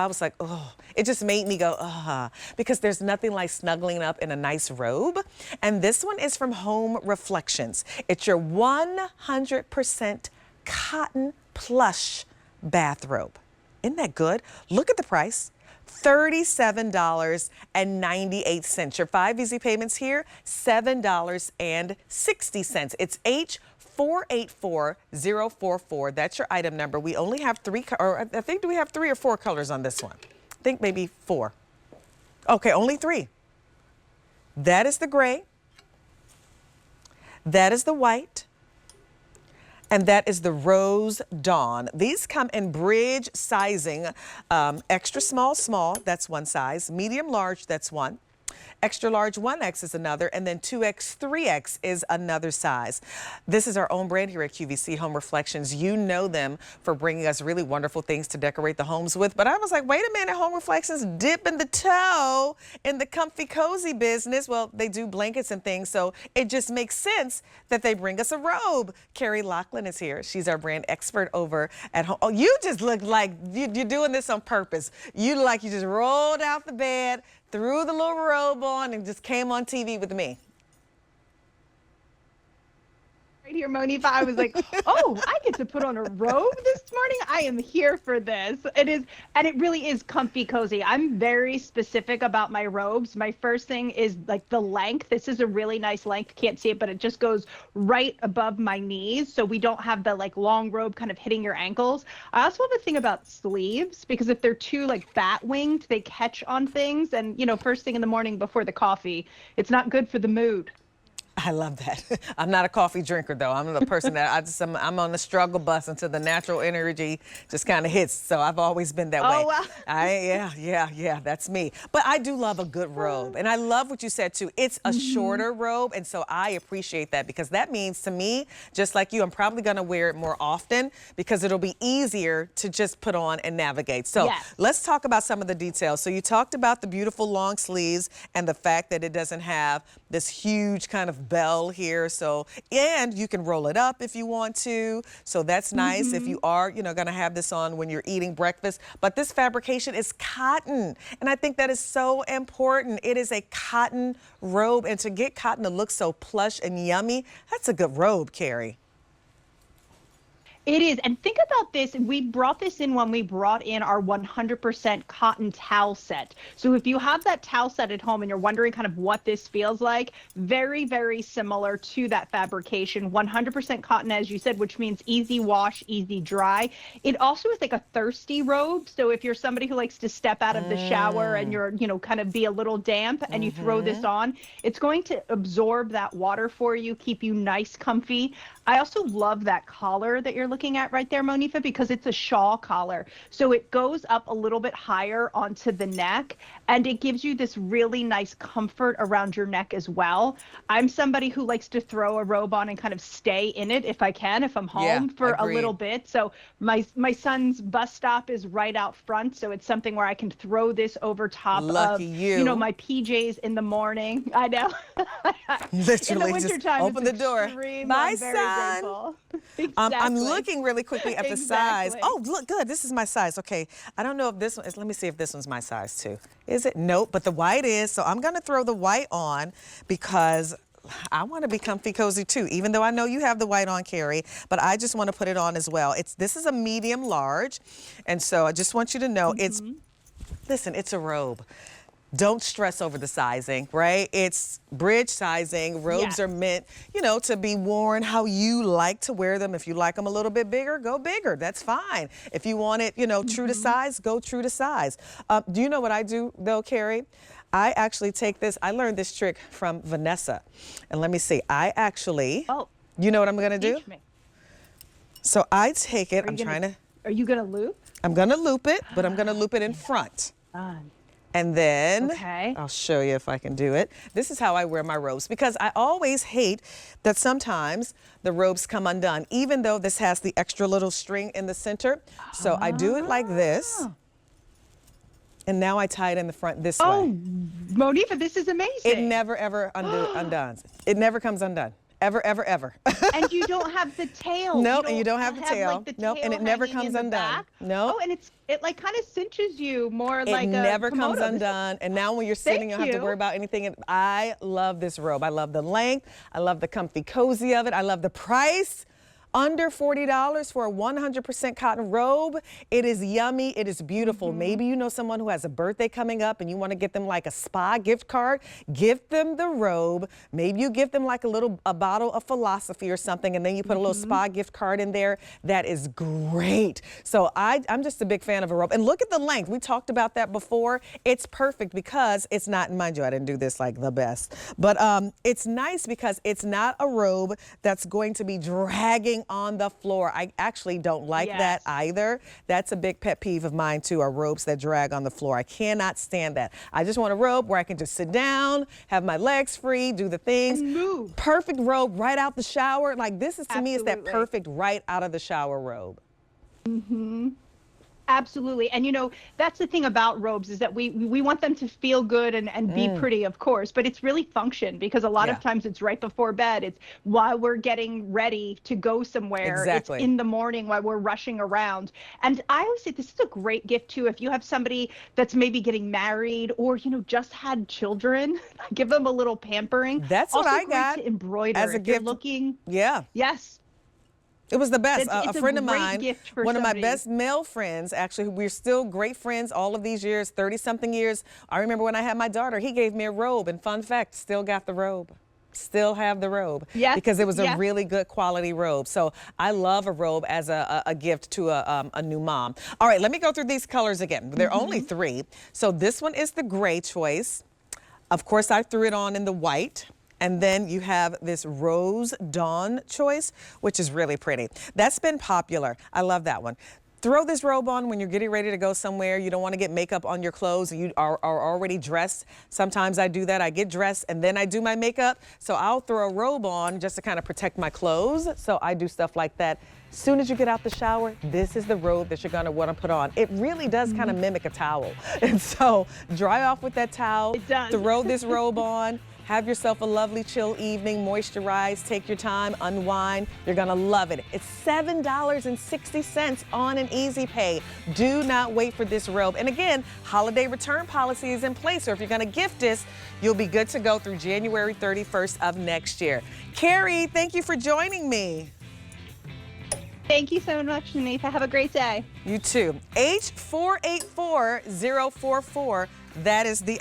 I was like, oh, it just made me go, because there's nothing like snuggling up in a nice robe. And this one is from Home Reflections. It's your 100% cotton plush bathrobe. Isn't that good? Look at the price. $37.98. Your 5 easy payments here, $7.60. It's H484044. That's your item number. We only have 3, or I think, do we have 3 or 4 colors on this one? I think maybe 4. Okay, only 3. That is the gray. That is the white. And that is the Rose Dawn. These come in bridge sizing, extra small, small, that's one size, medium large, that's one. Extra large 1X is another, and then 2X, 3X is another size. This is our own brand here at QVC, Home Reflections. You know them for bringing us really wonderful things to decorate the homes with. But I was like, wait a minute, Home Reflections dipping the toe in the comfy, cozy business. Well, they do blankets and things, so it just makes sense that they bring us a robe. Carrie Lachlan is here. She's our brand expert over at home. Oh, you just look like you're doing this on purpose. You look like you just rolled out the bed, threw the little robe on, and just came on TV with me. Right here, Monifa, I was like, oh, I get to put on a robe this morning. I am here for this. It is, and it really is comfy, cozy. I'm very specific about my robes. My first thing is like the length. This is a really nice length. Can't see it, but it just goes right above my knees. So we don't have the like long robe kind of hitting your ankles. I also have a thing about sleeves, because if they're too like bat winged, they catch on things. And, you know, first thing in the morning before the coffee, it's not good for the mood. I love that. I'm not a coffee drinker, though. I'm the person that I'm on the struggle bus until the natural energy just kind of hits. So I've always been that way. Wow. Yeah, that's me. But I do love a good robe. And I love what you said, too. It's a shorter robe. And so I appreciate that, because that means to me, just like you, I'm probably going to wear it more often because it'll be easier to just put on and navigate. So let's talk about some of the details. So you talked about the beautiful long sleeves and the fact that it doesn't have this huge kind of bell here, so, and you can roll it up if you want to, so that's nice if you are, you know, gonna have this on when you're eating breakfast. But this fabrication is cotton, and I think that is so important. It is a cotton robe, and to get cotton to look so plush and yummy, that's a good robe, Carrie. It is. And think about this. We brought this in when we brought in our 100% cotton towel set. So if you have that towel set at home and you're wondering kind of what this feels like, very, very similar to that fabrication. 100% cotton, as you said, which means easy wash, easy dry. It also is like a thirsty robe. So if you're somebody who likes to step out of the shower and you're, you know, kind of be a little damp and you throw this on, it's going to absorb that water for you, keep you nice, comfy. I also love that collar that you're looking at right there, Monifa, because it's a shawl collar. So it goes up a little bit higher onto the neck, and it gives you this really nice comfort around your neck as well. I'm somebody who likes to throw a robe on and kind of stay in it if I can, if I'm home for a little bit. So my son's bus stop is right out front, so it's something where I can throw this over top of, you know, my PJs in the morning. I know. Literally, in the wintertime, just open the door. My son. Exactly. I'm looking really quickly at the size. Oh, look good. This is my size. Okay. I don't know if this one is. Let me see if this one's my size too. Is it? Nope. But the white is. So I'm going to throw the white on because I want to be comfy, cozy too, even though I know you have the white on, Carrie, but I just want to put it on as well. This is a medium large. And so I just want you to know listen, it's a robe. Don't stress over the sizing, right? It's bridge sizing. Robes are meant, you know, to be worn how you like to wear them. If you like them a little bit bigger, go bigger. That's fine. If you want it, you know, true to size, go true to size. Do you know what I do, though, Carrie? I actually take this. I learned this trick from Vanessa. And let me see. I actually, you know what I'm going to do? So I take it. Are you going to loop? I'm going to loop it, but I'm going to loop it in front. And then I'll show you if I can do it. This is how I wear my robes, because I always hate that sometimes the robes come undone, even though this has the extra little string in the center. So I do it like this. And now I tie it in the front this way. Oh, Monifa, this is amazing. It never, ever undoes. It never comes undone. Ever, ever, ever. And you don't have the tail. Nope, and you don't have the tail. Like, the Nope, and tail it never hanging comes in the undone. back. Nope. Oh, and it like kind of cinches you more It like never a comes kimono. undone. And now when you're sitting, you don't have to worry about anything. And I love this robe. I love the length. I love the comfy cozy of it. I love the price. Under $40 for a 100% cotton robe. It is yummy. It is beautiful. Maybe you know someone who has a birthday coming up and you want to get them like a spa gift card. Gift them the robe. Maybe you give them like a bottle of philosophy or something, and then you put a little spa gift card in there. That is great. So I'm just a big fan of a robe. And look at the length. We talked about that before. It's perfect because it's not, mind you, I didn't do this like the best, but it's nice because it's not a robe that's going to be dragging on the floor. I actually don't like that either. That's a big pet peeve of mine too, are robes that drag on the floor. I cannot stand that. I just want a robe where I can just sit down, have my legs free, do the things. And move. Perfect robe right out the shower. Like this is, to me, is that perfect right out of the shower robe. Absolutely. And that's the thing about robes, is that we want them to feel good and be pretty, of course, but it's really function, because a lot of times it's right before bed. It's while we're getting ready to go somewhere. Exactly. It's in the morning while we're rushing around. And I always say this is a great gift too. If you have somebody that's maybe getting married or, just had children, give them a little pampering. That's also what I great got to embroider as a if you're gift. looking. Yeah. Yes. It was the best. It's A friend of great mine, gift for one of my somebody. best male friends, actually, we're still great friends all of these years, 30-something years. I remember when I had my daughter, he gave me a robe, and fun fact, still got the robe. Still have the robe. Yes. Because it was a really good quality robe. So I love a robe as a gift to a new mom. All right, let me go through these colors again. There are only 3. So this one is the gray choice. Of course, I threw it on in the white. And then you have this rose dawn choice, which is really pretty. That's been popular. I love that one. Throw this robe on when you're getting ready to go somewhere. You don't want to get makeup on your clothes. You are already dressed. Sometimes I do that. I get dressed and then I do my makeup. So I'll throw a robe on just to kind of protect my clothes. So I do stuff like that. As soon as you get out the shower, this is the robe that you're going to want to put on. It really does kind of mimic a towel. And so dry off with that towel. It does. Throw this robe on. Have yourself a lovely chill evening, moisturize, take your time, unwind. You're gonna love it. It's $7.60 on an easy pay. Do not wait for this robe. And again, holiday return policy is in place. So if you're gonna gift this, you'll be good to go through January 31st of next year. Carrie, thank you for joining me. Thank you so much, Anita. Have a great day. You too. H484044, that is the